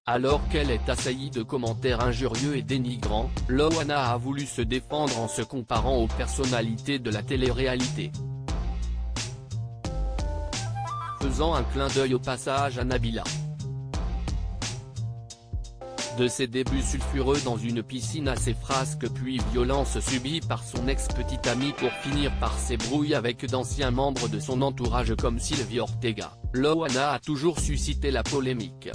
Alors qu'elle est assaillie de commentaires injurieux et dénigrants, Loana a voulu se défendre en se comparant aux personnalités de la télé-réalité. Faisant un clin d'œil au passage à Nabila. De ses débuts sulfureux dans une piscine à ses frasques puis violence subie par son ex-petite amie pour finir par s'ébrouiller avec d'anciens membres de son entourage comme Sylvie Ortega, Loana a toujours suscité la polémique.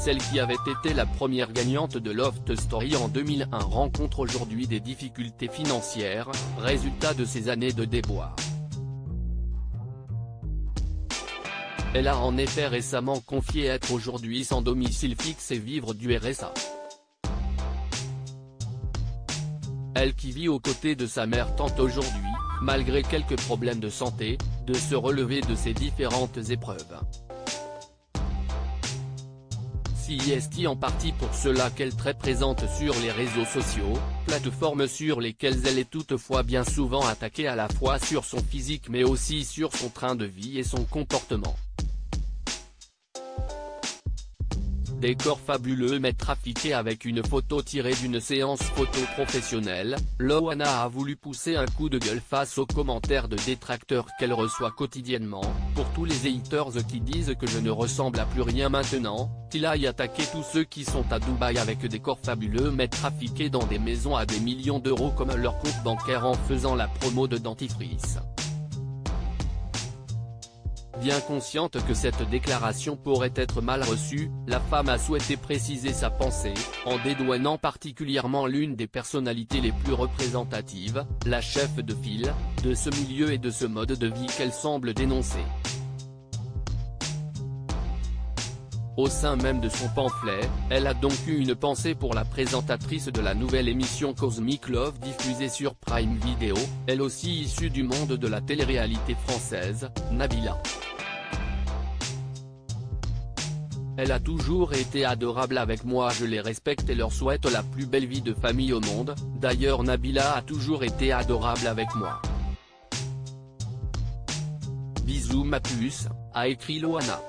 Celle qui avait été la première gagnante de Love Story en 2001 rencontre aujourd'hui des difficultés financières, résultat de ces années de déboires. Elle a en effet récemment confié être aujourd'hui sans domicile fixe et vivre du RSA. Elle qui vit aux côtés de sa mère tente aujourd'hui, malgré quelques problèmes de santé, de se relever de ces différentes épreuves. C'est en partie pour cela qu'elle est très présente sur les réseaux sociaux, plateformes sur lesquelles elle est toutefois bien souvent attaquée à la fois sur son physique mais aussi sur son train de vie et son comportement. Des corps fabuleux mais trafiqués avec une photo tirée d'une séance photo professionnelle, Loana a voulu pousser un coup de gueule face aux commentaires de détracteurs qu'elle reçoit quotidiennement, pour tous les haters qui disent que je ne ressemble à plus rien maintenant, qu'il aille attaquer tous ceux qui sont à Dubaï avec des corps fabuleux mais trafiqués dans des maisons à des millions d'euros comme leur compte bancaire en faisant la promo de dentifrice. Bien consciente que cette déclaration pourrait être mal reçue, la femme a souhaité préciser sa pensée, en dédouanant particulièrement l'une des personnalités les plus représentatives, la chef de file, de ce milieu et de ce mode de vie qu'elle semble dénoncer. Au sein même de son pamphlet, elle a donc eu une pensée pour la présentatrice de la nouvelle émission Cosmic Love diffusée sur Prime Video, elle aussi issue du monde de la télé-réalité française, Nabila. Elle a toujours été adorable avec moi, je les respecte et leur souhaite la plus belle vie de famille au monde, d'ailleurs Nabila a toujours été adorable avec moi. Bisous ma puce, a écrit Loana.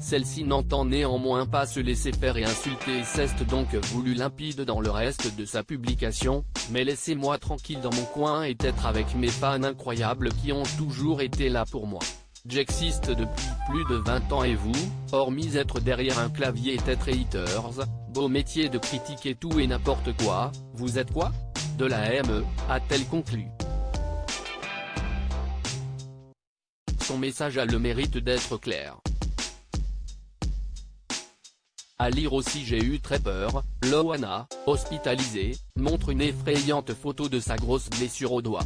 Celle-ci n'entend néanmoins pas se laisser faire et insulter et s'est donc voulu limpide dans le reste de sa publication, mais laissez-moi tranquille dans mon coin et être avec mes fans incroyables qui ont toujours été là pour moi. J'existe depuis plus de 20 ans et vous, hormis être derrière un clavier et être haters, beau métier de critiquer tout et n'importe quoi, vous êtes quoi? De la ME, a-t-elle conclu. Son message a le mérite d'être clair. À lire aussi j'ai eu très peur, Loana, hospitalisée, montre une effrayante photo de sa grosse blessure au doigt.